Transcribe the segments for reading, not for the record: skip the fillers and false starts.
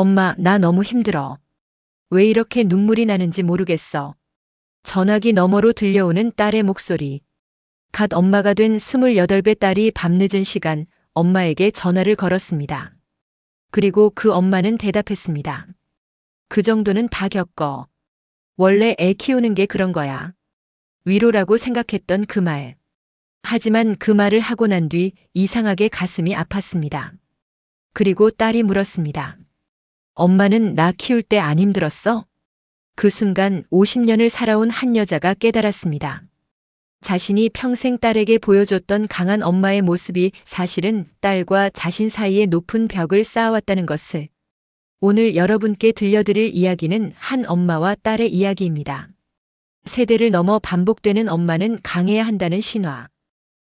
엄마, 나 너무 힘들어. 왜 이렇게 눈물이 나는지 모르겠어. 전화기 너머로 들려오는 딸의 목소리. 갓 엄마가 된 28배 딸이 밤늦은 시간 엄마에게 전화를 걸었습니다. 그리고 그 엄마는 대답했습니다. 그 정도는 다 겪어. 원래 애 키우는 게 그런 거야. 위로라고 생각했던 그 말. 하지만 그 말을 하고 난 뒤 이상하게 가슴이 아팠습니다. 그리고 딸이 물었습니다. 엄마는 나 키울 때 안 힘들었어? 그 순간 50년을 살아온 한 여자가 깨달았습니다. 자신이 평생 딸에게 보여줬던 강한 엄마의 모습이 사실은 딸과 자신 사이에 높은 벽을 쌓아왔다는 것을. 오늘 여러분께 들려드릴 이야기는 한 엄마와 딸의 이야기입니다. 세대를 넘어 반복되는 엄마는 강해야 한다는 신화.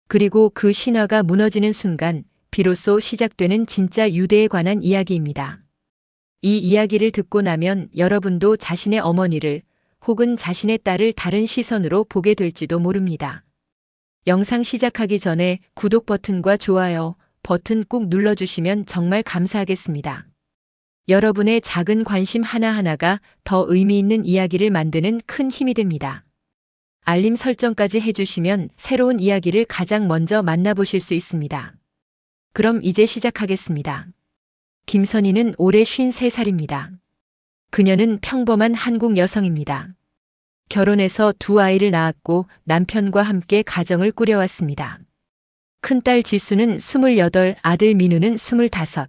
그리고 그 신화가 무너지는 순간 비로소 시작되는 진짜 유대에 관한 이야기입니다. 이 이야기를 듣고 나면 여러분도 자신의 어머니를 혹은 자신의 딸을 다른 시선으로 보게 될지도 모릅니다. 영상 시작하기 전에 구독 버튼과 좋아요 버튼 꾹 눌러주시면 정말 감사하겠습니다. 여러분의 작은 관심 하나하나가 더 의미 있는 이야기를 만드는 큰 힘이 됩니다. 알림 설정까지 해주시면 새로운 이야기를 가장 먼저 만나보실 수 있습니다. 그럼 이제 시작하겠습니다. 김선희는 올해 53살입니다. 그녀는 평범한 한국 여성입니다. 결혼해서 두 아이를 낳았고 남편과 함께 가정을 꾸려왔습니다. 큰딸 지수는 28, 아들 민우는 25.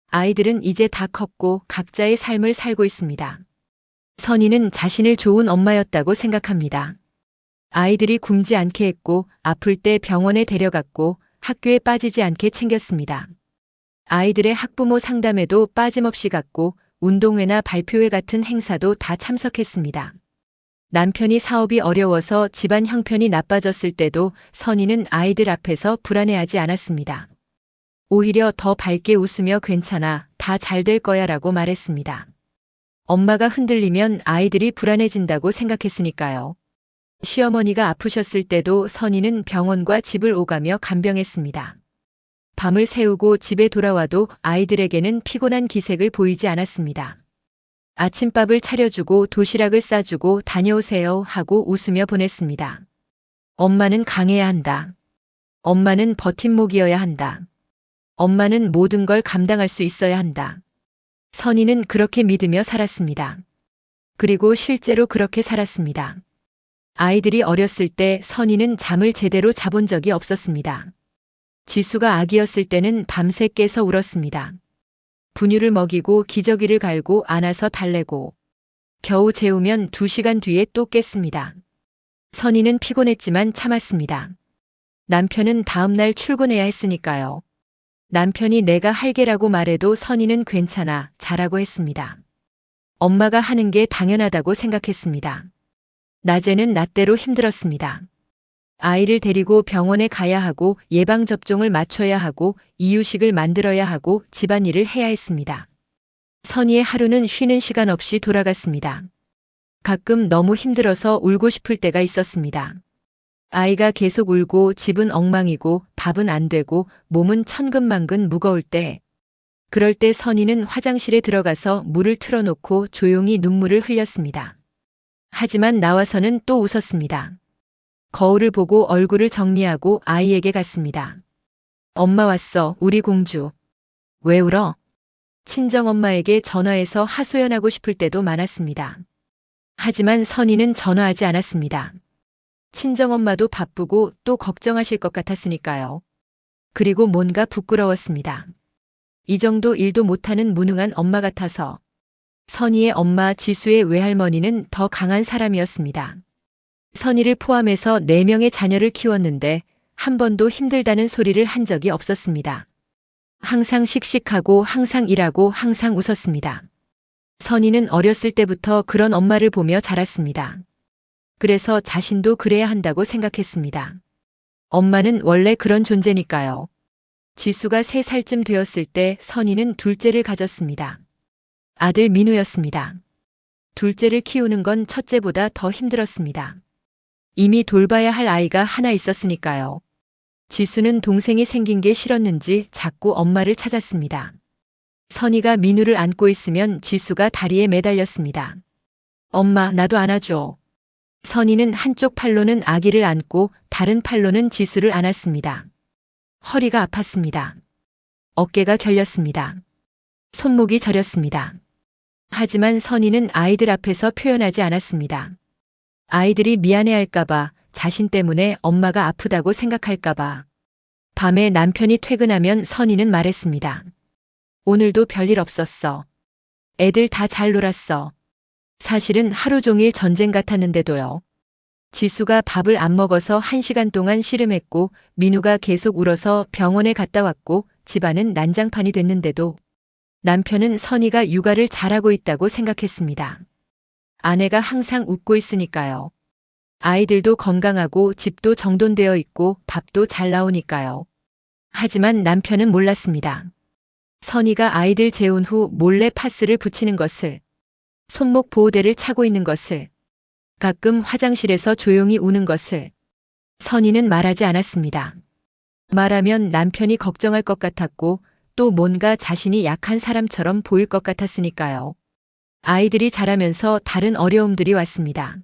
아이들은 이제 다 컸고 각자의 삶을 살고 있습니다. 선희는 자신을 좋은 엄마였다고 생각합니다. 아이들이 굶지 않게 했고 아플 때 병원에 데려갔고 학교에 빠지지 않게 챙겼습니다. 아이들의 학부모 상담에도 빠짐없이 갔고 운동회나 발표회 같은 행사도 다 참석했습니다. 남편이 사업이 어려워서 집안 형편이 나빠졌을 때도 선희는 아이들 앞에서 불안해하지 않았습니다. 오히려 더 밝게 웃으며 괜찮아, 다 잘 될 거야 라고 말했습니다. 엄마가 흔들리면 아이들이 불안해진다고 생각했으니까요. 시어머니가 아프셨을 때도 선희는 병원과 집을 오가며 간병했습니다. 밤을 새우고 집에 돌아와도 아이들에게는 피곤한 기색을 보이지 않았습니다. 아침밥을 차려주고 도시락을 싸주고 다녀오세요 하고 웃으며 보냈습니다. 엄마는 강해야 한다. 엄마는 버팀목이어야 한다. 엄마는 모든 걸 감당할 수 있어야 한다. 선희는 그렇게 믿으며 살았습니다. 그리고 실제로 그렇게 살았습니다. 아이들이 어렸을 때 선희는 잠을 제대로 자본 적이 없었습니다. 지수가 아기였을 때는 밤새 깨서 울었습니다. 분유를 먹이고 기저귀를 갈고 안아서 달래고 겨우 재우면 2시간 뒤에 또 깼습니다. 선희는 피곤했지만 참았습니다. 남편은 다음날 출근해야 했으니까요. 남편이 내가 할게라고 말해도 선희는 괜찮아, 잘하고 했습니다. 엄마가 하는 게 당연하다고 생각했습니다. 낮에는 낮대로 힘들었습니다. 아이를 데리고 병원에 가야 하고 예방접종을 맞춰야 하고 이유식을 만들어야 하고 집안일을 해야 했습니다. 선희의 하루는 쉬는 시간 없이 돌아갔습니다. 가끔 너무 힘들어서 울고 싶을 때가 있었습니다. 아이가 계속 울고 집은 엉망이고 밥은 안 되고 몸은 천근만근 무거울 때, 그럴 때 선희는 화장실에 들어가서 물을 틀어놓고 조용히 눈물을 흘렸습니다. 하지만 나와서는 또 웃었습니다. 거울을 보고 얼굴을 정리하고 아이에게 갔습니다. 엄마 왔어, 우리 공주. 왜 울어? 친정엄마에게 전화해서 하소연하고 싶을 때도 많았습니다. 하지만 선희는 전화하지 않았습니다. 친정엄마도 바쁘고 또 걱정하실 것 같았으니까요. 그리고 뭔가 부끄러웠습니다. 이 정도 일도 못하는 무능한 엄마 같아서. 선희의 엄마 지수의 외할머니는 더 강한 사람이었습니다. 선희를 포함해서 4명의 자녀를 키웠는데 한 번도 힘들다는 소리를 한 적이 없었습니다. 항상 씩씩하고 항상 일하고 항상 웃었습니다. 선희는 어렸을 때부터 그런 엄마를 보며 자랐습니다. 그래서 자신도 그래야 한다고 생각했습니다. 엄마는 원래 그런 존재니까요. 지수가 3살쯤 되었을 때 선희는 둘째를 가졌습니다. 아들 민우였습니다. 둘째를 키우는 건 첫째보다 더 힘들었습니다. 이미 돌봐야 할 아이가 하나 있었으니까요. 지수는 동생이 생긴 게 싫었는지 자꾸 엄마를 찾았습니다. 선이가 민우를 안고 있으면 지수가 다리에 매달렸습니다. 엄마, 나도 안아줘. 선이는 한쪽 팔로는 아기를 안고 다른 팔로는 지수를 안았습니다. 허리가 아팠습니다. 어깨가 결렸습니다. 손목이 저렸습니다. 하지만 선이는 아이들 앞에서 표현하지 않았습니다. 아이들이 미안해할까봐, 자신 때문에 엄마가 아프다고 생각할까봐. 밤에 남편이 퇴근하면 선이는 말했습니다. 오늘도 별일 없었어. 애들 다 잘 놀았어. 사실은 하루 종일 전쟁 같았는데도요. 지수가 밥을 안 먹어서 1시간 동안 씨름했고 민우가 계속 울어서 병원에 갔다 왔고 집안은 난장판이 됐는데도 남편은 선이가 육아를 잘하고 있다고 생각했습니다. 아내가 항상 웃고 있으니까요. 아이들도 건강하고 집도 정돈되어 있고 밥도 잘 나오니까요. 하지만 남편은 몰랐습니다. 선이가 아이들 재운 후 몰래 파스를 붙이는 것을, 손목 보호대를 차고 있는 것을, 가끔 화장실에서 조용히 우는 것을. 선이는 말하지 않았습니다. 말하면 남편이 걱정할 것 같았고 또 뭔가 자신이 약한 사람처럼 보일 것 같았으니까요. 아이들이 자라면서 다른 어려움들이 왔습니다.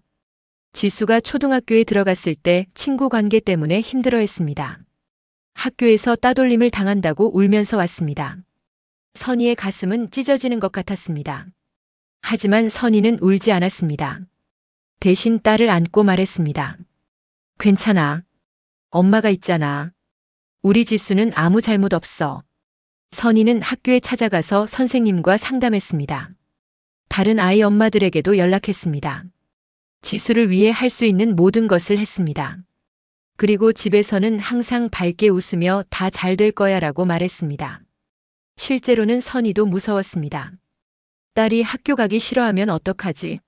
지수가 초등학교에 들어갔을 때 친구 관계 때문에 힘들어했습니다. 학교에서 따돌림을 당한다고 울면서 왔습니다. 선이의 가슴은 찢어지는 것 같았습니다. 하지만 선이는 울지 않았습니다. 대신 딸을 안고 말했습니다. 괜찮아. 엄마가 있잖아. 우리 지수는 아무 잘못 없어. 선이는 학교에 찾아가서 선생님과 상담했습니다. 다른 아이 엄마들에게도 연락했습니다. 지수를 위해 할 수 있는 모든 것을 했습니다. 그리고 집에서는 항상 밝게 웃으며 다 잘 될 거야 라고 말했습니다. 실제로는 선이도 무서웠습니다. 딸이 학교 가기 싫어하면 어떡하지?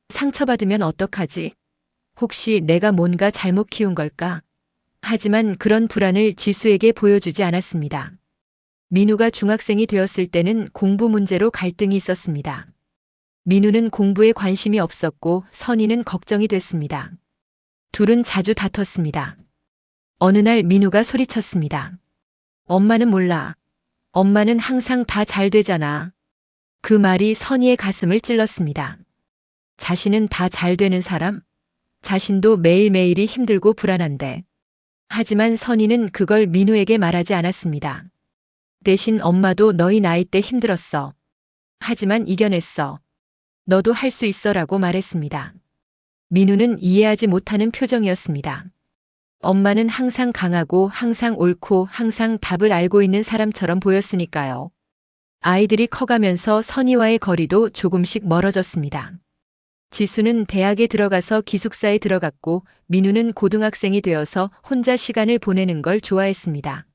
상처받으면 어떡하지? 혹시 내가 뭔가 잘못 키운 걸까? 하지만 그런 불안을 지수에게 보여주지 않았습니다. 민우가 중학생이 되었을 때는 공부 문제로 갈등이 있었습니다. 민우는 공부에 관심이 없었고 선이는 걱정이 됐습니다. 둘은 자주 다퉜습니다. 어느 날 민우가 소리쳤습니다. 엄마는 몰라. 엄마는 항상 다 잘 되잖아. 그 말이 선이의 가슴을 찔렀습니다. 자신은 다 잘 되는 사람? 자신도 매일매일이 힘들고 불안한데. 하지만 선이는 그걸 민우에게 말하지 않았습니다. 대신 엄마도 너희 나이 때 힘들었어. 하지만 이겨냈어. 너도 할 수 있어라고 말했습니다. 민우는 이해하지 못하는 표정이었습니다. 엄마는 항상 강하고 항상 옳고 항상 답을 알고 있는 사람처럼 보였으니까요. 아이들이 커가면서 선이와의 거리도 조금씩 멀어졌습니다. 지수는 대학에 들어가서 기숙사에 들어갔고 민우는 고등학생이 되어서 혼자 시간을 보내는 걸 좋아했습니다.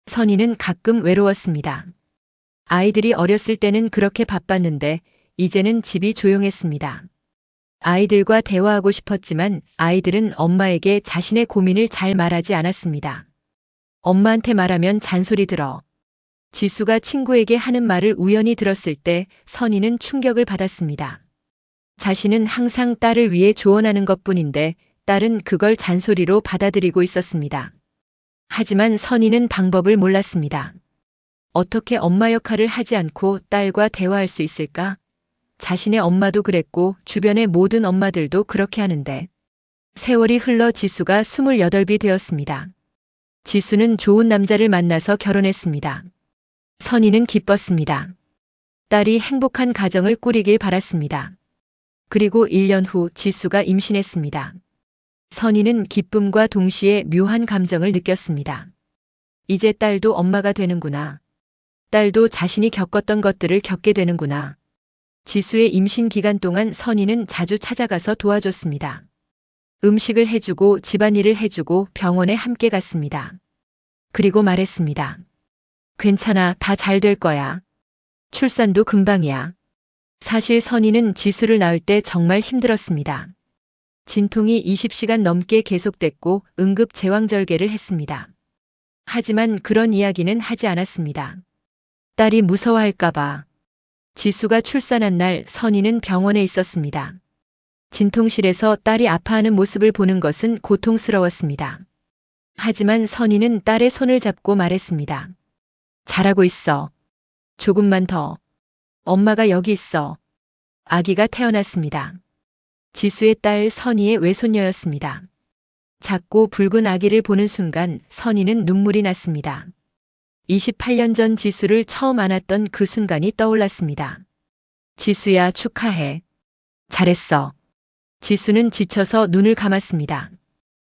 선이는 가끔 외로웠습니다. 아이들이 어렸을 때는 그렇게 바빴는데 이제는 집이 조용했습니다. 아이들과 대화하고 싶었지만 아이들은 엄마에게 자신의 고민을 잘 말하지 않았습니다. 엄마한테 말하면 잔소리 들어. 지수가 친구에게 하는 말을 우연히 들었을 때 선이는 충격을 받았습니다. 자신은 항상 딸을 위해 조언하는 것뿐인데 딸은 그걸 잔소리로 받아들이고 있었습니다. 하지만 선이는 방법을 몰랐습니다. 어떻게 엄마 역할을 하지 않고 딸과 대화할 수 있을까? 자신의 엄마도 그랬고 주변의 모든 엄마들도 그렇게 하는데. 세월이 흘러 지수가 28이 되었습니다. 지수는 좋은 남자를 만나서 결혼했습니다. 선이는 기뻤습니다. 딸이 행복한 가정을 꾸리길 바랐습니다. 그리고 1년 후 지수가 임신했습니다. 선이는 기쁨과 동시에 묘한 감정을 느꼈습니다. 이제 딸도 엄마가 되는구나. 딸도 자신이 겪었던 것들을 겪게 되는구나. 지수의 임신 기간 동안 선이는 자주 찾아가서 도와줬습니다. 음식을 해주고 집안일을 해주고 병원에 함께 갔습니다. 그리고 말했습니다. 괜찮아, 다 잘 될 거야. 출산도 금방이야. 사실 선이는 지수를 낳을 때 정말 힘들었습니다. 진통이 20시간 넘게 계속됐고 응급 제왕절개를 했습니다. 하지만 그런 이야기는 하지 않았습니다. 딸이 무서워할까봐. 지수가 출산한 날 선이는 병원에 있었습니다. 진통실에서 딸이 아파하는 모습을 보는 것은 고통스러웠습니다. 하지만 선이는 딸의 손을 잡고 말했습니다. 잘하고 있어. 조금만 더. 엄마가 여기 있어. 아기가 태어났습니다. 지수의 딸 선희의 외손녀였습니다. 작고 붉은 아기를 보는 순간 선희는 눈물이 났습니다. 28년 전 지수를 처음 안았던 그 순간이 떠올랐습니다. 지수야, 축하해. 잘했어. 지수는 지쳐서 눈을 감았습니다.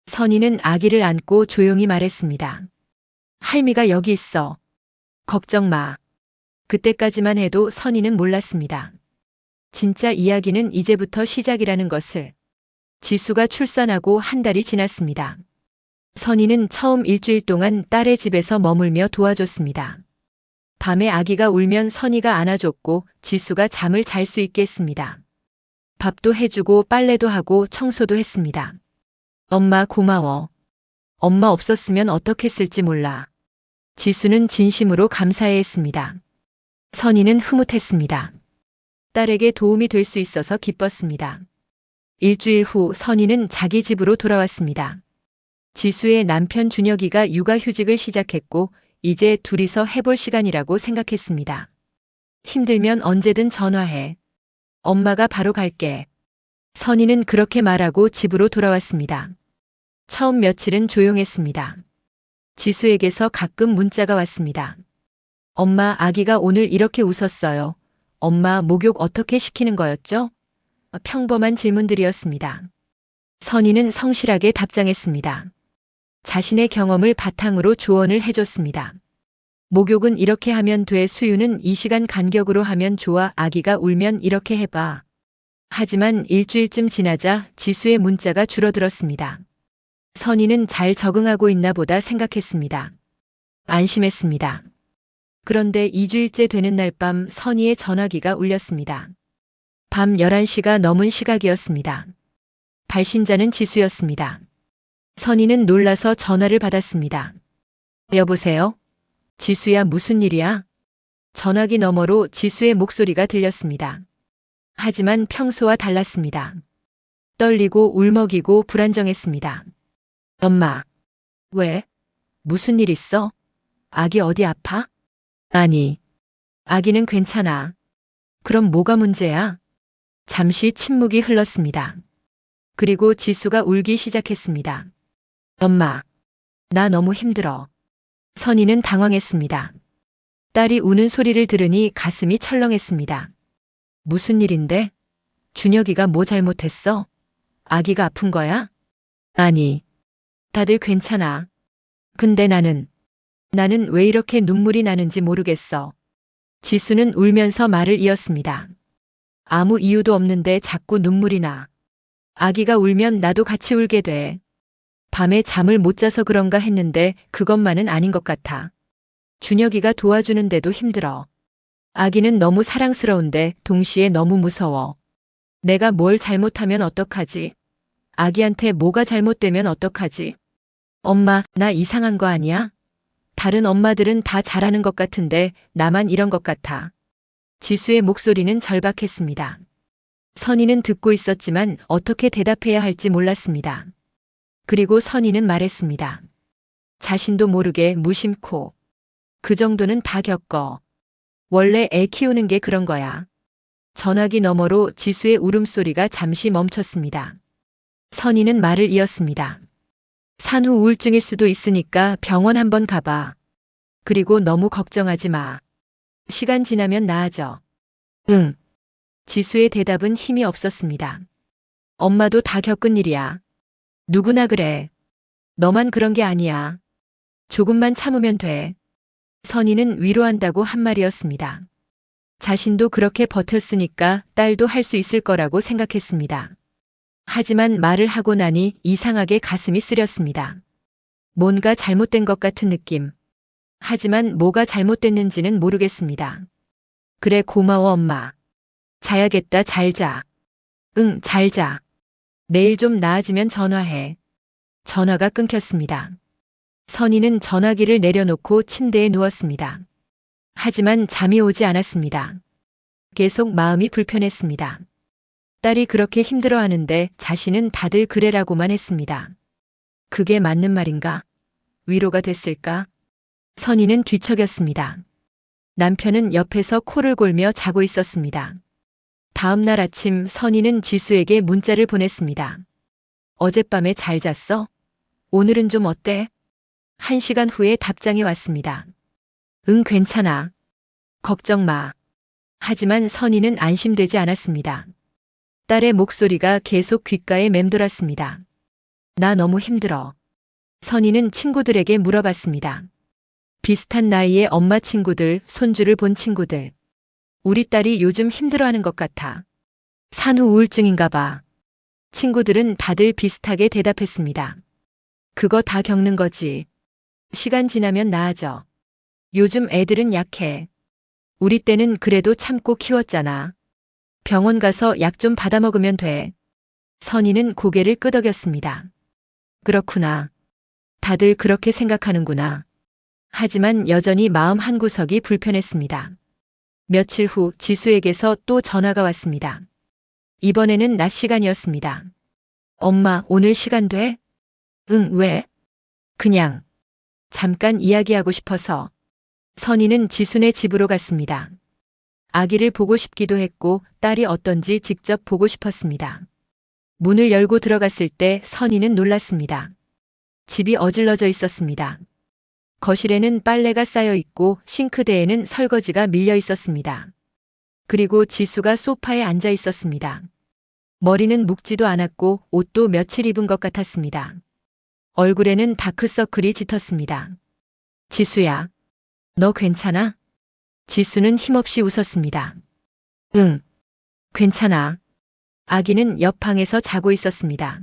선희는 아기를 안고 조용히 말했습니다. 할미가 여기 있어. 걱정 마. 그때까지만 해도 선희는 몰랐습니다. 진짜 이야기는 이제부터 시작이라는 것을. 지수가 출산하고 한 달이 지났습니다. 선희는 처음 일주일 동안 딸의 집에서 머물며 도와줬습니다. 밤에 아기가 울면 선희가 안아줬고 지수가 잠을 잘 수 있게 했습니다. 밥도 해주고 빨래도 하고 청소도 했습니다. 엄마 고마워. 엄마 없었으면 어떻겠을지 몰라. 지수는 진심으로 감사해했습니다. 선희는 흐뭇했습니다. 딸에게 도움이 될 수 있어서 기뻤습니다. 일주일 후 선희는 자기 집으로 돌아왔습니다. 지수의 남편 준혁이가 육아휴직을 시작했고 이제 둘이서 해볼 시간이라고 생각했습니다. 힘들면 언제든 전화해. 엄마가 바로 갈게. 선희는 그렇게 말하고 집으로 돌아왔습니다. 처음 며칠은 조용했습니다. 지수에게서 가끔 문자가 왔습니다. 엄마, 아기가 오늘 이렇게 웃었어요. 엄마, 목욕 어떻게 시키는 거였죠? 평범한 질문들이었습니다. 선희는 성실하게 답장했습니다. 자신의 경험을 바탕으로 조언을 해줬습니다. 목욕은 이렇게 하면 돼. 수유는 이 시간 간격으로 하면 좋아. 아기가 울면 이렇게 해봐. 하지만 일주일쯤 지나자 지수의 문자가 줄어들었습니다. 선희는 잘 적응하고 있나 보다 생각했습니다. 안심했습니다. 그런데 2주일째 되는 날 밤 선희의 전화기가 울렸습니다. 밤 11시가 넘은 시각이었습니다. 발신자는 지수였습니다. 선희는 놀라서 전화를 받았습니다. 여보세요? 지수야, 무슨 일이야? 전화기 너머로 지수의 목소리가 들렸습니다. 하지만 평소와 달랐습니다. 떨리고 울먹이고 불안정했습니다. 엄마. 왜? 무슨 일 있어? 아기 어디 아파? 아니. 아기는 괜찮아. 그럼 뭐가 문제야? 잠시 침묵이 흘렀습니다. 그리고 지수가 울기 시작했습니다. 엄마. 나 너무 힘들어. 선희는 당황했습니다. 딸이 우는 소리를 들으니 가슴이 철렁했습니다. 무슨 일인데? 준혁이가 뭐 잘못했어? 아기가 아픈 거야? 아니. 다들 괜찮아. 근데 나는 왜 이렇게 눈물이 나는지 모르겠어. 지수는 울면서 말을 이었습니다. 아무 이유도 없는데 자꾸 눈물이 나. 아기가 울면 나도 같이 울게 돼. 밤에 잠을 못 자서 그런가 했는데 그것만은 아닌 것 같아. 준혁이가 도와주는데도 힘들어. 아기는 너무 사랑스러운데 동시에 너무 무서워. 내가 뭘 잘못하면 어떡하지? 아기한테 뭐가 잘못되면 어떡하지? 엄마, 나 이상한 거 아니야? 다른 엄마들은 다 잘하는 것 같은데 나만 이런 것 같아. 지수의 목소리는 절박했습니다. 선희는 듣고 있었지만 어떻게 대답해야 할지 몰랐습니다. 그리고 선희는 말했습니다. 자신도 모르게 무심코. 그 정도는 다 겪어. 원래 애 키우는 게 그런 거야. 전화기 너머로 지수의 울음소리가 잠시 멈췄습니다. 선희는 말을 이었습니다. 산후 우울증일 수도 있으니까 병원 한번 가봐. 그리고 너무 걱정하지 마. 시간 지나면 나아져. 응. 지수의 대답은 힘이 없었습니다. 엄마도 다 겪은 일이야. 누구나 그래. 너만 그런 게 아니야. 조금만 참으면 돼. 선희는 위로한다고 한 말이었습니다. 자신도 그렇게 버텼으니까 딸도 할 수 있을 거라고 생각했습니다. 하지만 말을 하고 나니 이상하게 가슴이 쓰렸습니다. 뭔가 잘못된 것 같은 느낌. 하지만 뭐가 잘못됐는지는 모르겠습니다. 그래, 고마워 엄마. 자야겠다. 잘 자. 응, 잘 자. 내일 좀 나아지면 전화해. 전화가 끊겼습니다. 선희는 전화기를 내려놓고 침대에 누웠습니다. 하지만 잠이 오지 않았습니다. 계속 마음이 불편했습니다. 딸이 그렇게 힘들어하는데 자신은 다들 그래라고만 했습니다. 그게 맞는 말인가? 위로가 됐을까? 선희는 뒤척였습니다. 남편은 옆에서 코를 골며 자고 있었습니다. 다음 날 아침 선희는 지수에게 문자를 보냈습니다. 어젯밤에 잘 잤어? 오늘은 좀 어때? 1시간 후에 답장이 왔습니다. 응, 괜찮아. 걱정 마. 하지만 선희는 안심되지 않았습니다. 딸의 목소리가 계속 귓가에 맴돌았습니다. 나 너무 힘들어. 선희는 친구들에게 물어봤습니다. 비슷한 나이의 엄마 친구들, 손주를 본 친구들. 우리 딸이 요즘 힘들어하는 것 같아. 산후 우울증인가 봐. 친구들은 다들 비슷하게 대답했습니다. 그거 다 겪는 거지. 시간 지나면 나아져. 요즘 애들은 약해. 우리 때는 그래도 참고 키웠잖아. 병원 가서 약 좀 받아 먹으면 돼. 선희는 고개를 끄덕였습니다. 그렇구나. 다들 그렇게 생각하는구나. 하지만 여전히 마음 한구석이 불편했습니다. 며칠 후 지수에게서 또 전화가 왔습니다. 이번에는 낮 시간이었습니다. 엄마, 오늘 시간 돼? 응, 왜? 그냥. 잠깐 이야기하고 싶어서. 선희는 지수네 집으로 갔습니다. 아기를 보고 싶기도 했고 딸이 어떤지 직접 보고 싶었습니다. 문을 열고 들어갔을 때 선희는 놀랐습니다. 집이 어질러져 있었습니다. 거실에는 빨래가 쌓여 있고 싱크대에는 설거지가 밀려 있었습니다. 그리고 지수가 소파에 앉아 있었습니다. 머리는 묶지도 않았고 옷도 며칠 입은 것 같았습니다. 얼굴에는 다크서클이 짙었습니다. 지수야, 너 괜찮아? 지수는 힘없이 웃었습니다. 응, 괜찮아. 아기는 옆 방에서 자고 있었습니다.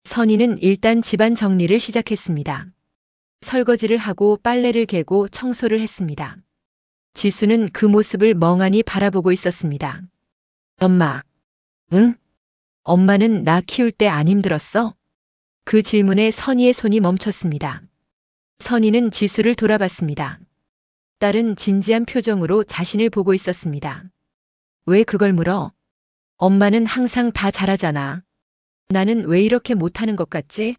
선희는 일단 집안 정리를 시작했습니다. 설거지를 하고 빨래를 개고 청소를 했습니다. 지수는 그 모습을 멍하니 바라보고 있었습니다. 엄마. 응? 엄마는 나 키울 때 안 힘들었어? 그 질문에 선희의 손이 멈췄습니다. 선희는 지수를 돌아봤습니다. 딸은 진지한 표정으로 자신을 보고 있었습니다. 왜 그걸 물어? 엄마는 항상 다 잘하잖아. 나는 왜 이렇게 못하는 것 같지?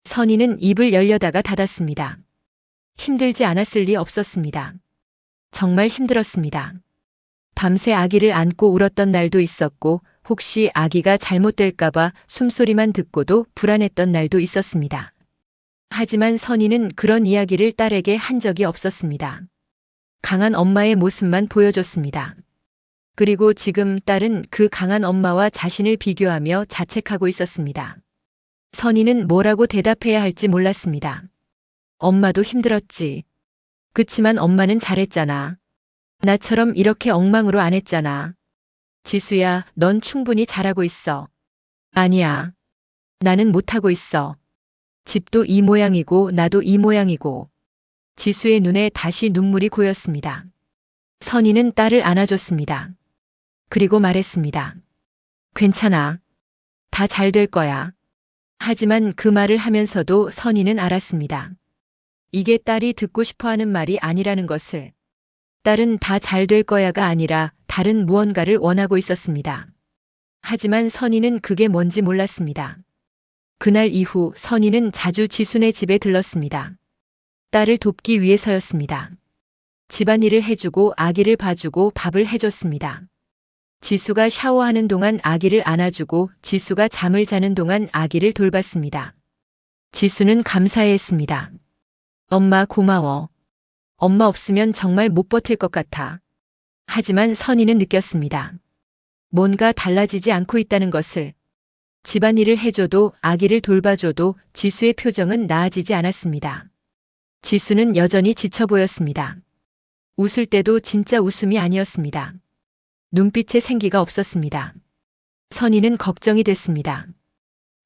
선희는 입을 열려다가 닫았습니다. 힘들지 않았을 리 없었습니다. 정말 힘들었습니다. 밤새 아기를 안고 울었던 날도 있었고 혹시 아기가 잘못될까봐 숨소리만 듣고도 불안했던 날도 있었습니다. 하지만 선희는 그런 이야기를 딸에게 한 적이 없었습니다. 강한 엄마의 모습만 보여줬습니다. 그리고 지금 딸은 그 강한 엄마와 자신을 비교하며 자책하고 있었습니다. 선희는 뭐라고 대답해야 할지 몰랐습니다. 엄마도 힘들었지. 그치만 엄마는 잘했잖아. 나처럼 이렇게 엉망으로 안 했잖아. 지수야, 넌 충분히 잘하고 있어. 아니야. 나는 못하고 있어. 집도 이 모양이고 나도 이 모양이고. 지수의 눈에 다시 눈물이 고였습니다. 선희는 딸을 안아줬습니다. 그리고 말했습니다. 괜찮아. 다 잘 될 거야. 하지만 그 말을 하면서도 선희는 알았습니다. 이게 딸이 듣고 싶어 하는 말이 아니라는 것을. 딸은 다 잘 될 거야가 아니라 다른 무언가를 원하고 있었습니다. 하지만 선희는 그게 뭔지 몰랐습니다. 그날 이후 선희는 자주 지수네 집에 들렀습니다. 딸을 돕기 위해서였습니다. 집안일을 해주고 아기를 봐주고 밥을 해줬습니다. 지수가 샤워하는 동안 아기를 안아주고 지수가 잠을 자는 동안 아기를 돌봤습니다. 지수는 감사해했습니다. 엄마 고마워. 엄마 없으면 정말 못 버틸 것 같아. 하지만 선희는 느꼈습니다. 뭔가 달라지지 않고 있다는 것을. 집안일을 해줘도 아기를 돌봐줘도 지수의 표정은 나아지지 않았습니다. 지수는 여전히 지쳐 보였습니다. 웃을 때도 진짜 웃음이 아니었습니다. 눈빛에 생기가 없었습니다. 선희는 걱정이 됐습니다.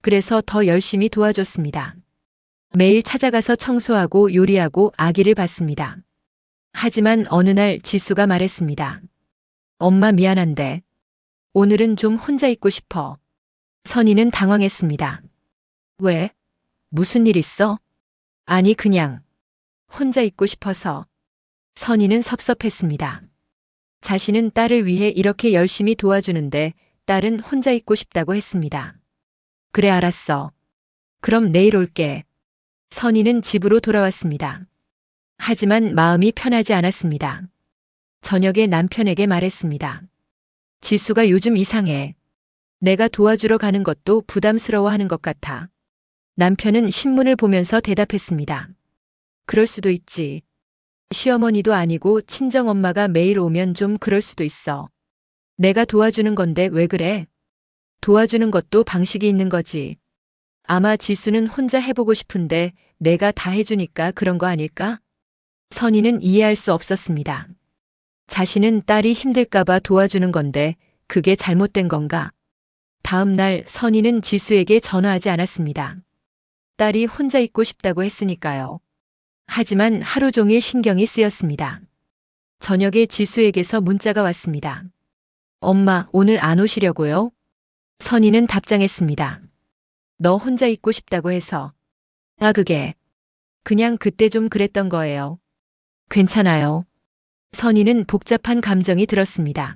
그래서 더 열심히 도와줬습니다. 매일 찾아가서 청소하고 요리하고 아기를 봤습니다. 하지만 어느 날 지수가 말했습니다. 엄마 미안한데 오늘은 좀 혼자 있고 싶어. 선희는 당황했습니다. 왜? 무슨 일 있어? 아니 그냥 혼자 있고 싶어서. 선희는 섭섭했습니다. 자신은 딸을 위해 이렇게 열심히 도와주는데 딸은 혼자 있고 싶다고 했습니다. 그래 알았어. 그럼 내일 올게. 선희는 집으로 돌아왔습니다. 하지만 마음이 편하지 않았습니다. 저녁에 남편에게 말했습니다. 지수가 요즘 이상해. 내가 도와주러 가는 것도 부담스러워하는 것 같아. 남편은 신문을 보면서 대답했습니다. 그럴 수도 있지. 시어머니도 아니고 친정엄마가 매일 오면 좀 그럴 수도 있어. 내가 도와주는 건데 왜 그래? 도와주는 것도 방식이 있는 거지. 아마 지수는 혼자 해보고 싶은데 내가 다 해주니까 그런 거 아닐까? 선희는 이해할 수 없었습니다. 자신은 딸이 힘들까봐 도와주는 건데 그게 잘못된 건가? 다음 날 선희는 지수에게 전화하지 않았습니다. 딸이 혼자 있고 싶다고 했으니까요. 하지만 하루 종일 신경이 쓰였습니다. 저녁에 지수에게서 문자가 왔습니다. 엄마, 오늘 안 오시려고요? 선희는 답장했습니다. 너 혼자 있고 싶다고 해서. 그게. 그냥 그때 좀 그랬던 거예요. 괜찮아요. 선희는 복잡한 감정이 들었습니다.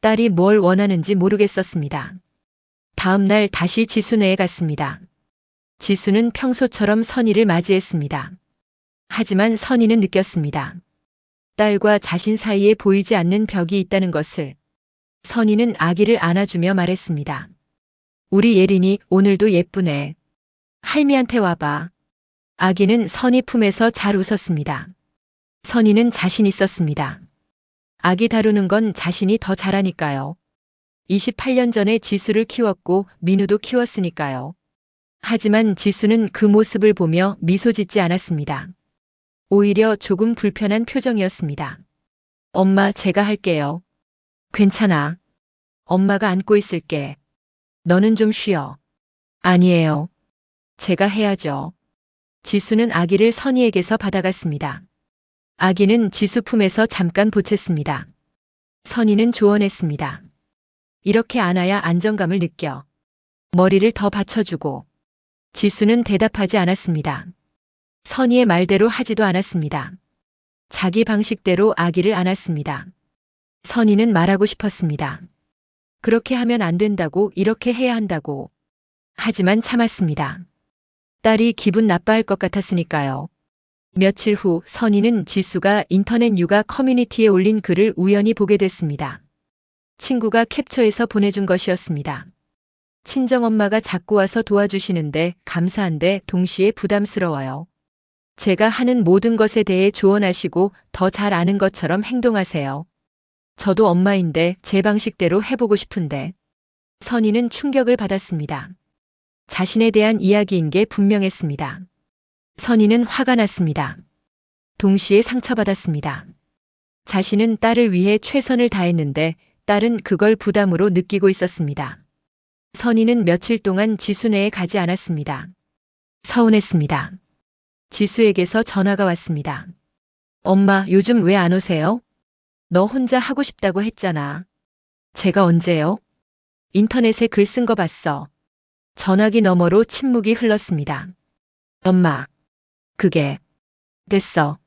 딸이 뭘 원하는지 모르겠었습니다. 다음 날 다시 지수네에 갔습니다. 지수는 평소처럼 선희를 맞이했습니다. 하지만 선희는 느꼈습니다. 딸과 자신 사이에 보이지 않는 벽이 있다는 것을. 선희는 아기를 안아주며 말했습니다. 우리 예린이 오늘도 예쁘네. 할미한테 와봐. 아기는 선희 품에서 잘 웃었습니다. 선희는 자신 있었습니다. 아기 다루는 건 자신이 더 잘하니까요. 28년 전에 지수를 키웠고 민우도 키웠으니까요. 하지만 지수는 그 모습을 보며 미소 짓지 않았습니다. 오히려 조금 불편한 표정이었습니다. 엄마, 제가 할게요. 괜찮아. 엄마가 안고 있을게. 너는 좀 쉬어. 아니에요. 제가 해야죠. 지수는 아기를 선희에게서 받아갔습니다. 아기는 지수 품에서 잠깐 보챘습니다. 선희는 조언했습니다. 이렇게 안아야 안정감을 느껴. 머리를 더 받쳐주고. 지수는 대답하지 않았습니다. 선희의 말대로 하지도 않았습니다. 자기 방식대로 아기를 안았습니다. 선희는 말하고 싶었습니다. 그렇게 하면 안 된다고, 이렇게 해야 한다고. 하지만 참았습니다. 딸이 기분 나빠할 것 같았으니까요. 며칠 후 선희는 지수가 인터넷 육아 커뮤니티에 올린 글을 우연히 보게 됐습니다. 친구가 캡처해서 보내준 것이었습니다. 친정엄마가 자꾸 와서 도와주시는데 감사한데 동시에 부담스러워요. 제가 하는 모든 것에 대해 조언하시고 더 잘 아는 것처럼 행동하세요. 저도 엄마인데 제 방식대로 해보고 싶은데. 선희는 충격을 받았습니다. 자신에 대한 이야기인 게 분명했습니다. 선희는 화가 났습니다. 동시에 상처받았습니다. 자신은 딸을 위해 최선을 다했는데 딸은 그걸 부담으로 느끼고 있었습니다. 선희는 며칠 동안 지수네에 가지 않았습니다. 서운했습니다. 지수에게서 전화가 왔습니다. 엄마, 요즘 왜 안 오세요? 너 혼자 하고 싶다고 했잖아. 제가 언제요? 인터넷에 글 쓴 거 봤어. 전화기 너머로 침묵이 흘렀습니다. 엄마. 그게. 됐어.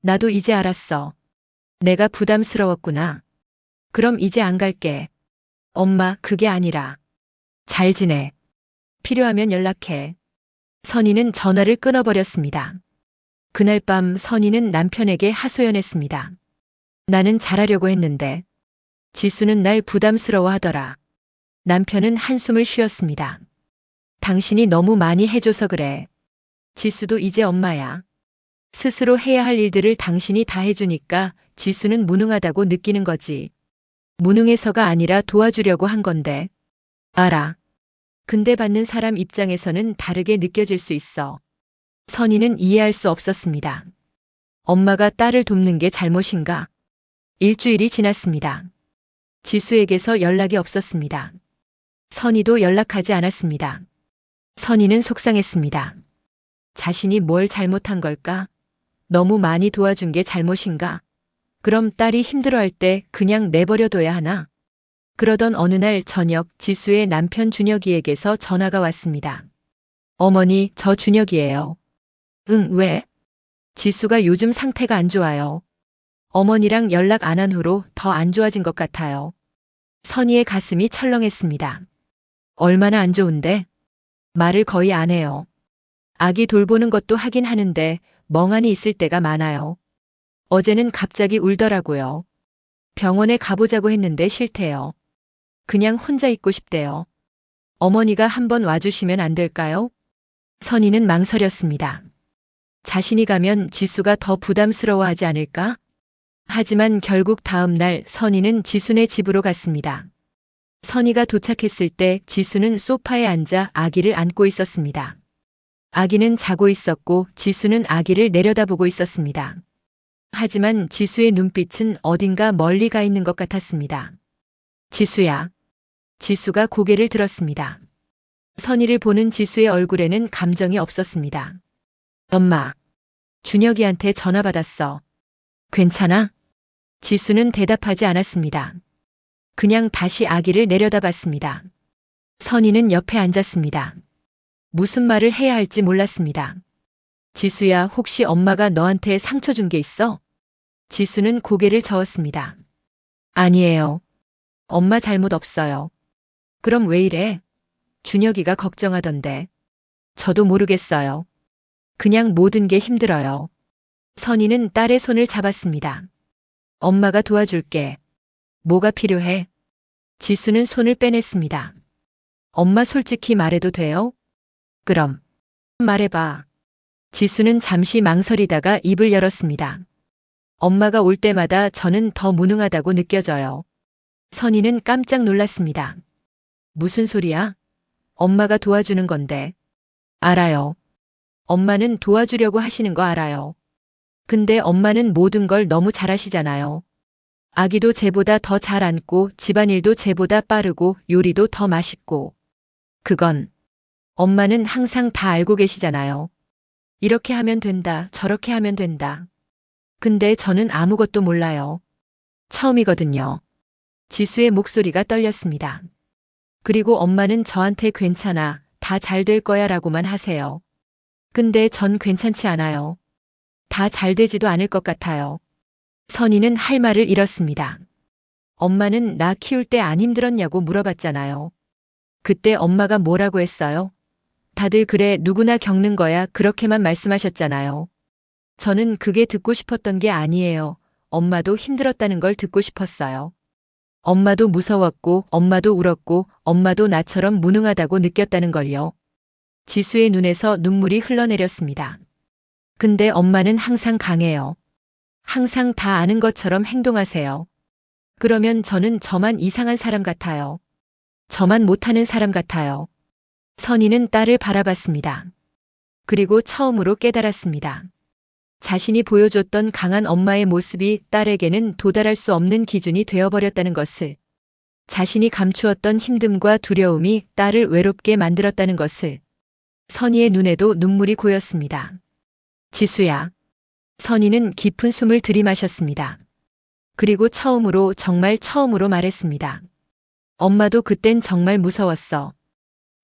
나도 이제 알았어. 내가 부담스러웠구나. 그럼 이제 안 갈게. 엄마, 그게 아니라. 잘 지내. 필요하면 연락해. 선희는 전화를 끊어버렸습니다. 그날 밤 선희는 남편에게 하소연했습니다. 나는 잘하려고 했는데. 지수는 날 부담스러워하더라. 남편은 한숨을 쉬었습니다. 당신이 너무 많이 해줘서 그래. 지수도 이제 엄마야. 스스로 해야 할 일들을 당신이 다 해주니까 지수는 무능하다고 느끼는 거지. 무능해서가 아니라 도와주려고 한 건데. 알아. 근데 받는 사람 입장에서는 다르게 느껴질 수 있어. 선희는 이해할 수 없었습니다. 엄마가 딸을 돕는 게 잘못인가? 일주일이 지났습니다. 지수에게서 연락이 없었습니다. 선희도 연락하지 않았습니다. 선희는 속상했습니다. 자신이 뭘 잘못한 걸까? 너무 많이 도와준 게 잘못인가? 그럼 딸이 힘들어할 때 그냥 내버려둬야 하나? 그러던 어느 날 저녁 지수의 남편 준혁이에게서 전화가 왔습니다. 어머니, 저 준혁이에요. 응, 왜? 지수가 요즘 상태가 안 좋아요. 어머니랑 연락 안 한 후로 더 안 좋아진 것 같아요. 선희의 가슴이 철렁했습니다. 얼마나 안 좋은데? 말을 거의 안 해요. 아기 돌보는 것도 하긴 하는데 멍하니 있을 때가 많아요. 어제는 갑자기 울더라고요. 병원에 가보자고 했는데 싫대요. 그냥 혼자 있고 싶대요. 어머니가 한번 와주시면 안 될까요? 선희는 망설였습니다. 자신이 가면 지수가 더 부담스러워하지 않을까? 하지만 결국 다음 날 선희는 지수네 집으로 갔습니다. 선희가 도착했을 때 지수는 소파에 앉아 아기를 안고 있었습니다. 아기는 자고 있었고 지수는 아기를 내려다보고 있었습니다. 하지만 지수의 눈빛은 어딘가 멀리 가 있는 것 같았습니다. 지수야. 지수가 고개를 들었습니다. 선희를 보는 지수의 얼굴에는 감정이 없었습니다. 엄마. 준혁이한테 전화 받았어. 괜찮아? 지수는 대답하지 않았습니다. 그냥 다시 아기를 내려다봤습니다. 선희는 옆에 앉았습니다. 무슨 말을 해야 할지 몰랐습니다. 지수야, 혹시 엄마가 너한테 상처 준 게 있어? 지수는 고개를 저었습니다. 아니에요. 엄마 잘못 없어요. 그럼 왜 이래? 준혁이가 걱정하던데. 저도 모르겠어요. 그냥 모든 게 힘들어요. 선희는 딸의 손을 잡았습니다. 엄마가 도와줄게. 뭐가 필요해? 지수는 손을 빼냈습니다. 엄마 솔직히 말해도 돼요? 그럼. 말해봐. 지수는 잠시 망설이다가 입을 열었습니다. 엄마가 올 때마다 저는 더 무능하다고 느껴져요. 선희는 깜짝 놀랐습니다. 무슨 소리야? 엄마가 도와주는 건데. 알아요. 엄마는 도와주려고 하시는 거 알아요. 근데 엄마는 모든 걸 너무 잘하시잖아요. 아기도 쟤보다 더 잘 안고 집안일도 쟤보다 빠르고 요리도 더 맛있고. 그건 엄마는 항상 다 알고 계시잖아요. 이렇게 하면 된다, 저렇게 하면 된다. 근데 저는 아무것도 몰라요. 처음이거든요. 지수의 목소리가 떨렸습니다. 그리고 엄마는 저한테 괜찮아, 다 잘 될 거야 라고만 하세요. 근데 전 괜찮지 않아요. 다 잘 되지도 않을 것 같아요. 선희는 할 말을 잃었습니다. 엄마는 나 키울 때 안 힘들었냐고 물어봤잖아요. 그때 엄마가 뭐라고 했어요? 다들 그래, 누구나 겪는 거야, 그렇게만 말씀하셨잖아요. 저는 그게 듣고 싶었던 게 아니에요. 엄마도 힘들었다는 걸 듣고 싶었어요. 엄마도 무서웠고, 엄마도 울었고, 엄마도 나처럼 무능하다고 느꼈다는 걸요. 지수의 눈에서 눈물이 흘러내렸습니다. 근데 엄마는 항상 강해요. 항상 다 아는 것처럼 행동하세요. 그러면 저는 저만 이상한 사람 같아요. 저만 못하는 사람 같아요. 선희는 딸을 바라봤습니다. 그리고 처음으로 깨달았습니다. 자신이 보여줬던 강한 엄마의 모습이 딸에게는 도달할 수 없는 기준이 되어버렸다는 것을, 자신이 감추었던 힘듦과 두려움이 딸을 외롭게 만들었다는 것을. 선희의 눈에도 눈물이 고였습니다. 지수야. 선희는 깊은 숨을 들이마셨습니다. 그리고 처음으로, 정말 처음으로 말했습니다. 엄마도 그땐 정말 무서웠어.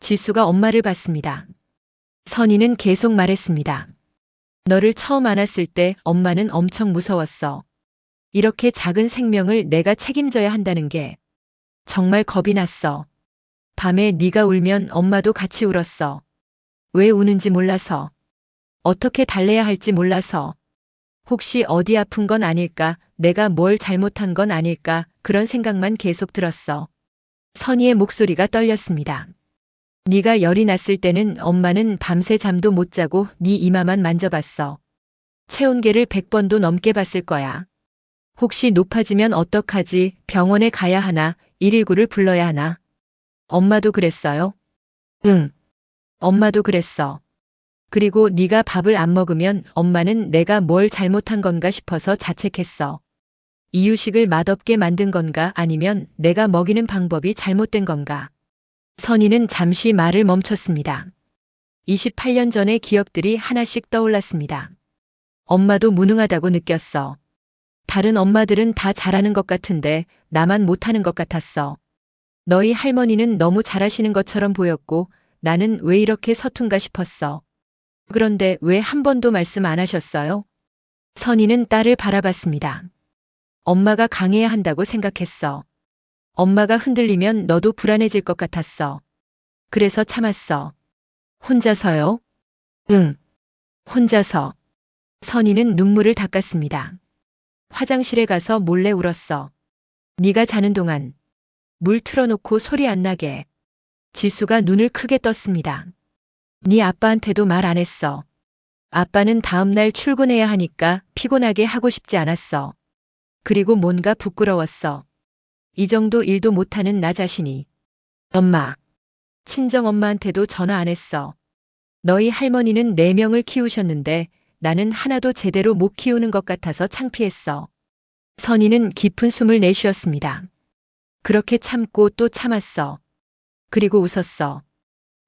지수가 엄마를 봤습니다. 선희는 계속 말했습니다. 너를 처음 안았을 때 엄마는 엄청 무서웠어. 이렇게 작은 생명을 내가 책임져야 한다는 게 정말 겁이 났어. 밤에 네가 울면 엄마도 같이 울었어. 왜 우는지 몰라서. 어떻게 달래야 할지 몰라서. 혹시 어디 아픈 건 아닐까, 내가 뭘 잘못한 건 아닐까, 그런 생각만 계속 들었어. 선희의 목소리가 떨렸습니다. 네가 열이 났을 때는 엄마는 밤새 잠도 못 자고 네 이마만 만져봤어. 체온계를 100번도 넘게 봤을 거야. 혹시 높아지면 어떡하지, 병원에 가야 하나, 119를 불러야 하나. 엄마도 그랬어요? 응. 엄마도 그랬어. 그리고 네가 밥을 안 먹으면 엄마는 내가 뭘 잘못한 건가 싶어서 자책했어. 이유식을 맛없게 만든 건가, 아니면 내가 먹이는 방법이 잘못된 건가. 선희는 잠시 말을 멈췄습니다. 28년 전의 기억들이 하나씩 떠올랐습니다. 엄마도 무능하다고 느꼈어. 다른 엄마들은 다 잘하는 것 같은데 나만 못하는 것 같았어. 너희 할머니는 너무 잘하시는 것처럼 보였고 나는 왜 이렇게 서툰가 싶었어. 그런데 왜 한 번도 말씀 안 하셨어요? 선희는 딸을 바라봤습니다. 엄마가 강해야 한다고 생각했어. 엄마가 흔들리면 너도 불안해질 것 같았어. 그래서 참았어. 혼자서요? 응. 혼자서. 선희는 눈물을 닦았습니다. 화장실에 가서 몰래 울었어. 네가 자는 동안 물 틀어놓고 소리 안 나게. 지수가 눈을 크게 떴습니다. 네 아빠한테도 말 안 했어. 아빠는 다음날 출근해야 하니까 피곤하게 하고 싶지 않았어. 그리고 뭔가 부끄러웠어. 이 정도 일도 못하는 나 자신이. 엄마. 친정엄마한테도 전화 안 했어. 너희 할머니는 4명을 키우셨는데 나는 하나도 제대로 못 키우는 것 같아서 창피했어. 선희는 깊은 숨을 내쉬었습니다. 그렇게 참고 또 참았어. 그리고 웃었어.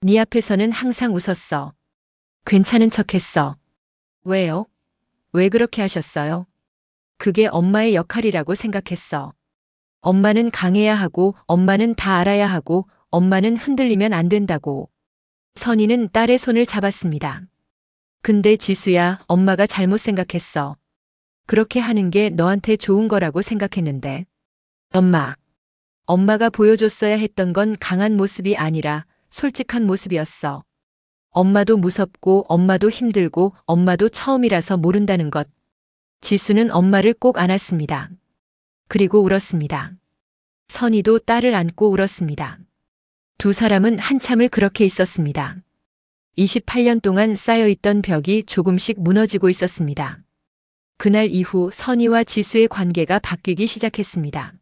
네 앞에서는 항상 웃었어. 괜찮은 척했어. 왜요? 왜 그렇게 하셨어요? 그게 엄마의 역할이라고 생각했어. 엄마는 강해야 하고, 엄마는 다 알아야 하고, 엄마는 흔들리면 안 된다고. 선희는 딸의 손을 잡았습니다. 근데 지수야, 엄마가 잘못 생각했어. 그렇게 하는 게 너한테 좋은 거라고 생각했는데. 엄마. 엄마가 보여줬어야 했던 건 강한 모습이 아니라 솔직한 모습이었어. 엄마도 무섭고, 엄마도 힘들고, 엄마도 처음이라서 모른다는 것. 지수는 엄마를 꼭 안았습니다. 그리고 울었습니다. 선희도 딸을 안고 울었습니다. 두 사람은 한참을 그렇게 있었습니다. 28년 동안 쌓여있던 벽이 조금씩 무너지고 있었습니다. 그날 이후 선희와 지수의 관계가 바뀌기 시작했습니다.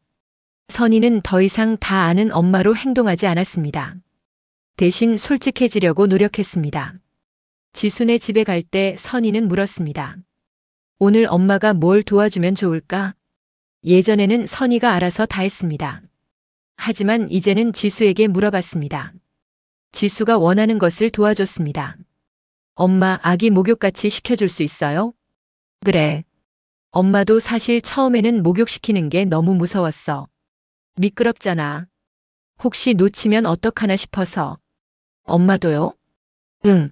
선희는 더 이상 다 아는 엄마로 행동하지 않았습니다. 대신 솔직해지려고 노력했습니다. 지수네 집에 갈 때 선희는 물었습니다. 오늘 엄마가 뭘 도와주면 좋을까? 예전에는 선희가 알아서 다 했습니다. 하지만 이제는 지수에게 물어봤습니다. 지수가 원하는 것을 도와줬습니다. 엄마, 아기 목욕같이 시켜줄 수 있어요? 그래. 엄마도 사실 처음에는 목욕시키는 게 너무 무서웠어. 미끄럽잖아. 혹시 놓치면 어떡하나 싶어서. 엄마도요? 응.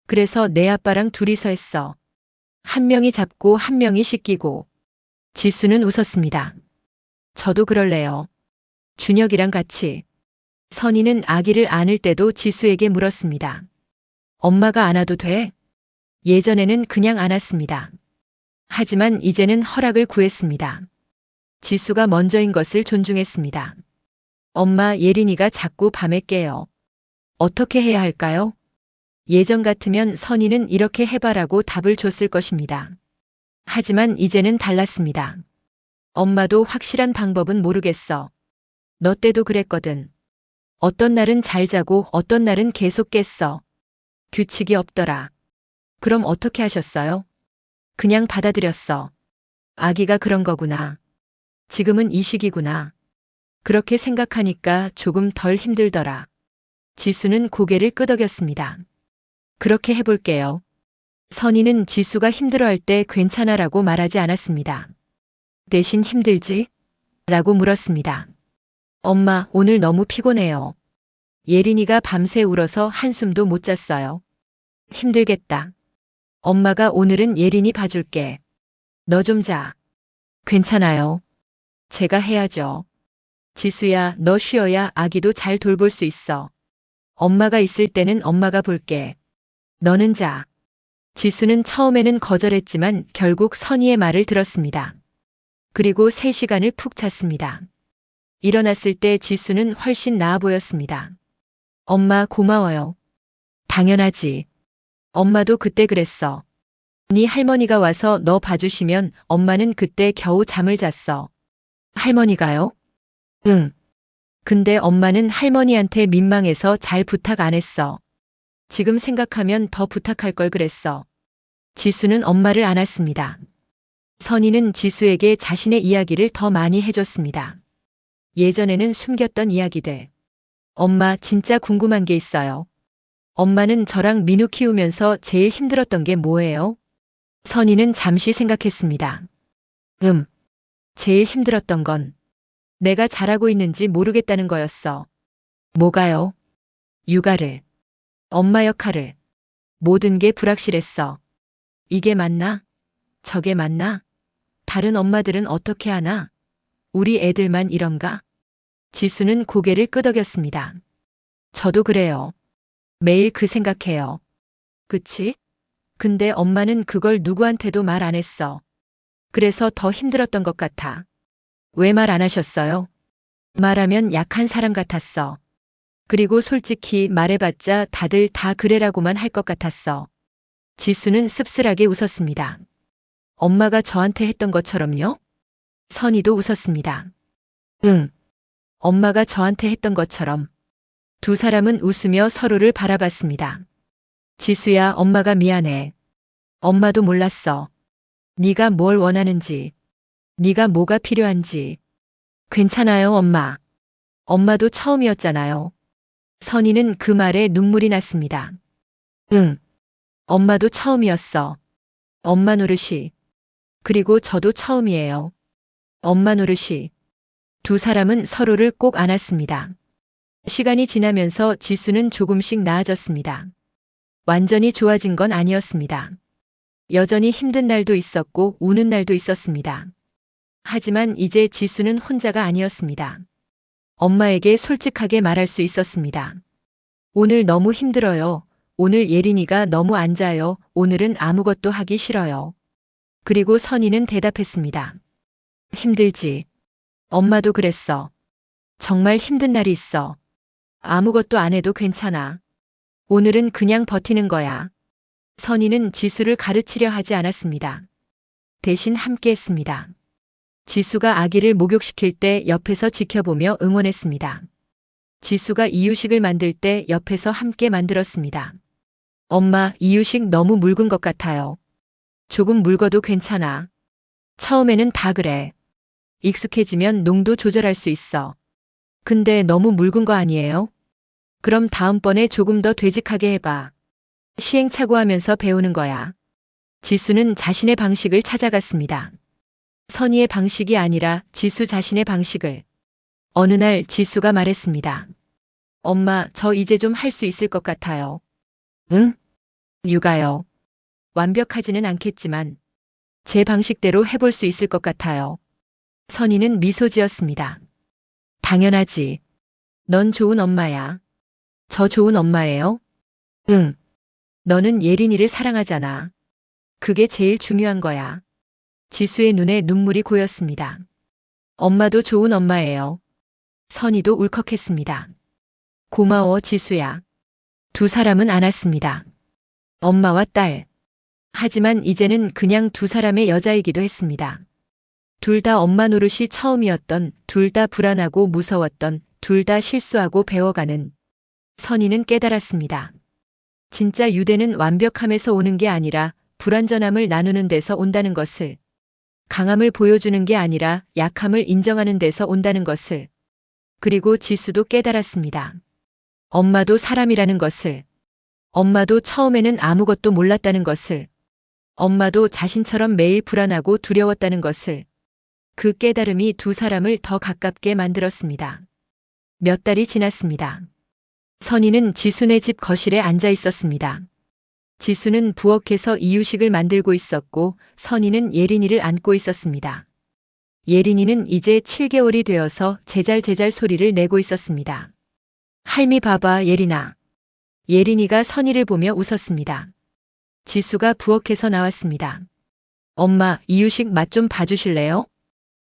그래서 내 아빠랑 둘이서 했어. 한 명이 잡고 한 명이 씻기고. 지수는 웃었습니다. 저도 그럴래요. 준혁이랑 같이. 선희는 아기를 안을 때도 지수에게 물었습니다. 엄마가 안아도 돼? 예전에는 그냥 안았습니다. 하지만 이제는 허락을 구했습니다. 지수가 먼저인 것을 존중했습니다. 엄마, 예린이가 자꾸 밤에 깨요. 어떻게 해야 할까요? 예전 같으면 선희는 이렇게 해봐라고 답을 줬을 것입니다. 하지만 이제는 달랐습니다. 엄마도 확실한 방법은 모르겠어. 너 때도 그랬거든. 어떤 날은 잘 자고 어떤 날은 계속 깼어. 규칙이 없더라. 그럼 어떻게 하셨어요? 그냥 받아들였어. 아기가 그런 거구나. 지금은 이 시기구나. 그렇게 생각하니까 조금 덜 힘들더라. 지수는 고개를 끄덕였습니다. 그렇게 해볼게요. 선희는 지수가 힘들어할 때 괜찮아라고 말하지 않았습니다. 대신 힘들지? 라고 물었습니다. 엄마, 오늘 너무 피곤해요. 예린이가 밤새 울어서 한숨도 못 잤어요. 힘들겠다. 엄마가 오늘은 예린이 봐줄게. 너 좀 자. 괜찮아요. 제가 해야죠. 지수야, 너 쉬어야 아기도 잘 돌볼 수 있어. 엄마가 있을 때는 엄마가 볼게. 너는 자. 지수는 처음에는 거절했지만 결국 선희의 말을 들었습니다. 그리고 3시간을 푹 잤습니다. 일어났을 때 지수는 훨씬 나아 보였습니다. 엄마, 고마워요. 당연하지. 엄마도 그때 그랬어. 네 할머니가 와서 너 봐주시면 엄마는 그때 겨우 잠을 잤어. 할머니가요? 응. 근데 엄마는 할머니한테 민망해서 잘 부탁 안 했어. 지금 생각하면 더 부탁할 걸 그랬어. 지수는 엄마를 안았습니다. 선희는 지수에게 자신의 이야기를 더 많이 해줬습니다. 예전에는 숨겼던 이야기들. 엄마, 진짜 궁금한 게 있어요. 엄마는 저랑 민우 키우면서 제일 힘들었던 게 뭐예요? 선희는 잠시 생각했습니다. 제일 힘들었던 건 내가 잘하고 있는지 모르겠다는 거였어. 뭐가요? 육아를. 엄마 역할을. 모든 게 불확실했어. 이게 맞나? 저게 맞나? 다른 엄마들은 어떻게 하나? 우리 애들만 이런가? 지수는 고개를 끄덕였습니다. 저도 그래요. 매일 그 생각해요. 그치? 근데 엄마는 그걸 누구한테도 말 안 했어. 그래서 더 힘들었던 것 같아. 왜 말 안 하셨어요? 말하면 약한 사람 같았어. 그리고 솔직히 말해봤자 다들 다 그래라고만 할 것 같았어. 지수는 씁쓸하게 웃었습니다. 엄마가 저한테 했던 것처럼요? 선희도 웃었습니다. 응. 엄마가 저한테 했던 것처럼. 두 사람은 웃으며 서로를 바라봤습니다. 지수야, 엄마가 미안해. 엄마도 몰랐어. 네가 뭘 원하는지, 네가 뭐가 필요한지. 괜찮아요, 엄마. 엄마도 처음이었잖아요. 선희는 그 말에 눈물이 났습니다. 응. 엄마도 처음이었어. 엄마 노릇이. 그리고 저도 처음이에요. 엄마 노릇이. 두 사람은 서로를 꼭 안았습니다. 시간이 지나면서 지수는 조금씩 나아졌습니다. 완전히 좋아진 건 아니었습니다. 여전히 힘든 날도 있었고 우는 날도 있었습니다. 하지만 이제 지수는 혼자가 아니었습니다. 엄마에게 솔직하게 말할 수 있었습니다. 오늘 너무 힘들어요. 오늘 예린이가 너무 안 자요. 오늘은 아무것도 하기 싫어요. 그리고 선희는 대답했습니다. 힘들지. 엄마도 그랬어. 정말 힘든 날이 있어. 아무것도 안 해도 괜찮아. 오늘은 그냥 버티는 거야. 선희는 지수를 가르치려 하지 않았습니다. 대신 함께 했습니다. 지수가 아기를 목욕시킬 때 옆에서 지켜보며 응원했습니다. 지수가 이유식을 만들 때 옆에서 함께 만들었습니다. 엄마, 이유식 너무 묽은 것 같아요. 조금 묽어도 괜찮아. 처음에는 다 그래. 익숙해지면 농도 조절할 수 있어. 근데 너무 묽은 거 아니에요? 그럼 다음번에 조금 더 되직하게 해봐. 시행착오하면서 배우는 거야. 지수는 자신의 방식을 찾아갔습니다. 선희의 방식이 아니라 지수 자신의 방식을. 어느 날 지수가 말했습니다. 엄마, 저 이제 좀 할 수 있을 것 같아요. 응? 육아요. 완벽하지는 않겠지만 제 방식대로 해볼 수 있을 것 같아요. 선희는 미소 지었습니다. 당연하지. 넌 좋은 엄마야. 저 좋은 엄마예요? 응. 너는 예린이를 사랑하잖아. 그게 제일 중요한 거야. 지수의 눈에 눈물이 고였습니다. 엄마도 좋은 엄마예요. 선희도 울컥했습니다. 고마워, 지수야. 두 사람은 안았습니다. 엄마와 딸. 하지만 이제는 그냥 두 사람의 여자이기도 했습니다. 둘 다 엄마 노릇이 처음이었던, 둘 다 불안하고 무서웠던, 둘 다 실수하고 배워가는. 선희는 깨달았습니다. 진짜 유대는 완벽함에서 오는 게 아니라 불완전함을 나누는 데서 온다는 것을. 강함을 보여주는 게 아니라 약함을 인정하는 데서 온다는 것을. 그리고 지수도 깨달았습니다. 엄마도 사람이라는 것을. 엄마도 처음에는 아무것도 몰랐다는 것을. 엄마도 자신처럼 매일 불안하고 두려웠다는 것을. 그 깨달음이 두 사람을 더 가깝게 만들었습니다. 몇 달이 지났습니다. 선희는 지수네 집 거실에 앉아 있었습니다. 지수는 부엌에서 이유식을 만들고 있었고 선희는 예린이를 안고 있었습니다. 예린이는 이제 7개월이 되어서 제잘제잘 소리를 내고 있었습니다. 할미 봐봐, 예린아. 예린이가 선희를 보며 웃었습니다. 지수가 부엌에서 나왔습니다. 엄마, 이유식 맛 좀 봐주실래요?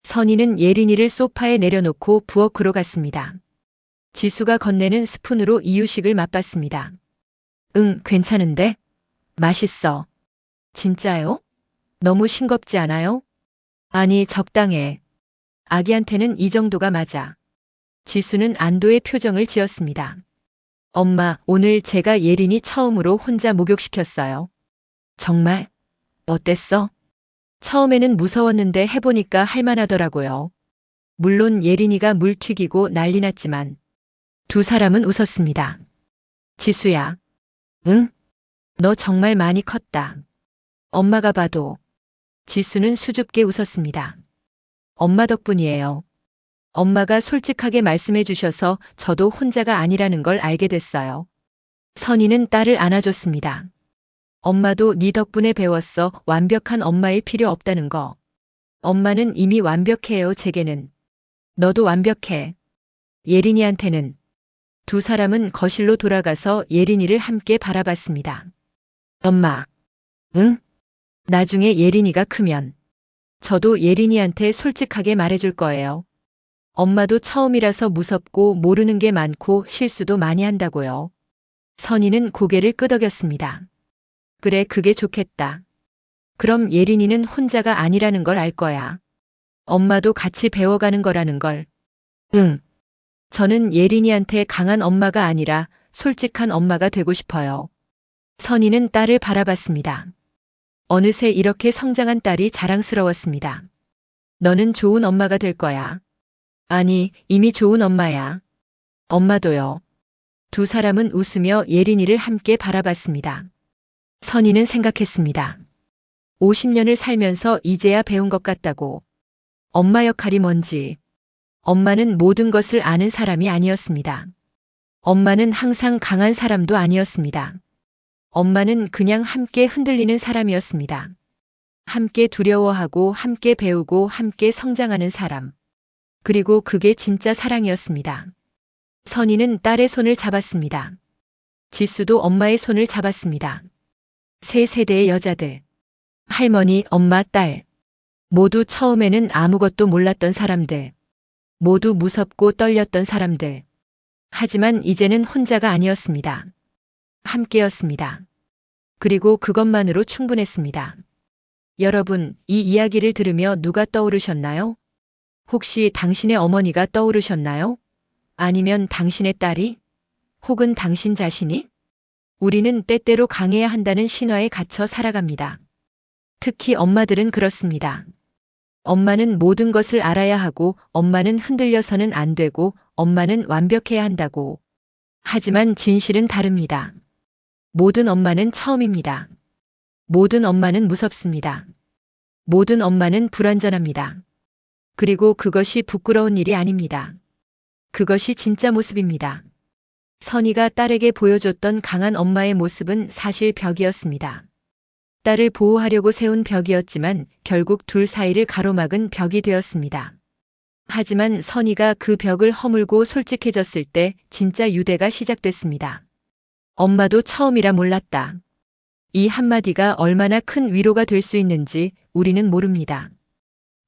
선희는 예린이를 소파에 내려놓고 부엌으로 갔습니다. 지수가 건네는 스푼으로 이유식을 맛봤습니다. 응, 괜찮은데? 맛있어. 진짜요? 너무 싱겁지 않아요? 아니, 적당해. 아기한테는 이 정도가 맞아. 지수는 안도의 표정을 지었습니다. 엄마, 오늘 제가 예린이 처음으로 혼자 목욕시켰어요. 정말? 어땠어? 처음에는 무서웠는데 해보니까 할만하더라고요. 물론 예린이가 물 튀기고 난리 났지만 두 사람은 웃었습니다. 지수야. 응? 너 정말 많이 컸다. 엄마가 봐도. 지수는 수줍게 웃었습니다. 엄마 덕분이에요. 엄마가 솔직하게 말씀해 주셔서 저도 혼자가 아니라는 걸 알게 됐어요. 선희는 딸을 안아줬습니다. 엄마도 네 덕분에 배웠어. 완벽한 엄마일 필요 없다는 거. 엄마는 이미 완벽해요, 제게는. 너도 완벽해. 예린이한테는. 두 사람은 거실로 돌아가서 예린이를 함께 바라봤습니다. 엄마. 응? 나중에 예린이가 크면 저도 예린이한테 솔직하게 말해줄 거예요. 엄마도 처음이라서 무섭고 모르는 게 많고 실수도 많이 한다고요. 선희는 고개를 끄덕였습니다. 그래, 그게 좋겠다. 그럼 예린이는 혼자가 아니라는 걸 알 거야. 엄마도 같이 배워가는 거라는 걸. 응. 저는 예린이한테 강한 엄마가 아니라 솔직한 엄마가 되고 싶어요. 선희는 딸을 바라봤습니다. 어느새 이렇게 성장한 딸이 자랑스러웠습니다. 너는 좋은 엄마가 될 거야. 아니, 이미 좋은 엄마야. 엄마도요. 두 사람은 웃으며 예린이를 함께 바라봤습니다. 선희는 생각했습니다. 50년을 살면서 이제야 배운 것 같다고. 엄마 역할이 뭔지. 엄마는 모든 것을 아는 사람이 아니었습니다. 엄마는 항상 강한 사람도 아니었습니다. 엄마는 그냥 함께 흔들리는 사람이었습니다. 함께 두려워하고 함께 배우고 함께 성장하는 사람. 그리고 그게 진짜 사랑이었습니다. 선희는 딸의 손을 잡았습니다. 지수도 엄마의 손을 잡았습니다. 세 세대의 여자들. 할머니, 엄마, 딸. 모두 처음에는 아무것도 몰랐던 사람들. 모두 무섭고 떨렸던 사람들. 하지만 이제는 혼자가 아니었습니다. 함께였습니다. 그리고 그것만으로 충분했습니다. 여러분, 이 이야기를 들으며 누가 떠오르셨나요? 혹시 당신의 어머니가 떠오르셨나요? 아니면 당신의 딸이? 혹은 당신 자신이? 우리는 때때로 강해야 한다는 신화에 갇혀 살아갑니다. 특히 엄마들은 그렇습니다. 엄마는 모든 것을 알아야 하고, 엄마는 흔들려서는 안 되고, 엄마는 완벽해야 한다고. 하지만 진실은 다릅니다. 모든 엄마는 처음입니다. 모든 엄마는 무섭습니다. 모든 엄마는 불완전합니다. 그리고 그것이 부끄러운 일이 아닙니다. 그것이 진짜 모습입니다. 선희가 딸에게 보여줬던 강한 엄마의 모습은 사실 벽이었습니다. 딸을 보호하려고 세운 벽이었지만 결국 둘 사이를 가로막은 벽이 되었습니다. 하지만 선희가 그 벽을 허물고 솔직해졌을 때 진짜 유대가 시작됐습니다. 엄마도 처음이라 몰랐다. 이 한마디가 얼마나 큰 위로가 될 수 있는지 우리는 모릅니다.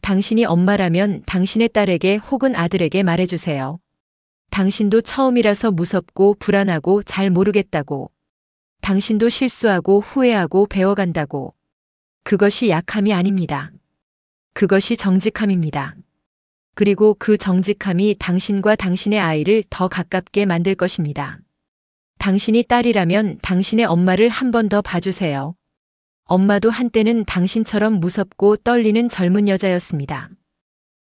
당신이 엄마라면 당신의 딸에게 혹은 아들에게 말해주세요. 당신도 처음이라서 무섭고 불안하고 잘 모르겠다고. 당신도 실수하고 후회하고 배워간다고. 그것이 약함이 아닙니다. 그것이 정직함입니다. 그리고 그 정직함이 당신과 당신의 아이를 더 가깝게 만들 것입니다. 당신이 딸이라면 당신의 엄마를 한 번 더 봐주세요. 엄마도 한때는 당신처럼 무섭고 떨리는 젊은 여자였습니다.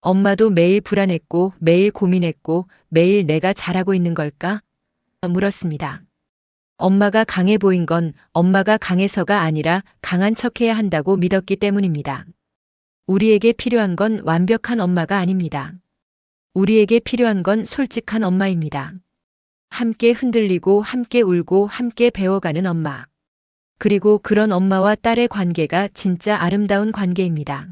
엄마도 매일 불안했고 매일 고민했고 매일 내가 잘하고 있는 걸까? 물었습니다. 엄마가 강해 보인 건 엄마가 강해서가 아니라 강한 척해야 한다고 믿었기 때문입니다. 우리에게 필요한 건 완벽한 엄마가 아닙니다. 우리에게 필요한 건 솔직한 엄마입니다. 함께 흔들리고 함께 울고 함께 배워가는 엄마. 그리고 그런 엄마와 딸의 관계가 진짜 아름다운 관계입니다.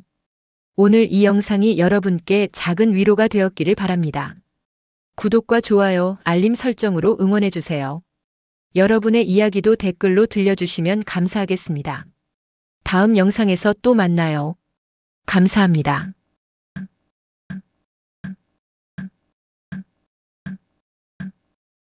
오늘 이 영상이 여러분께 작은 위로가 되었기를 바랍니다. 구독과 좋아요, 알림 설정으로 응원해주세요. 여러분의 이야기도 댓글로 들려주시면 감사하겠습니다. 다음 영상에서 또 만나요. 감사합니다.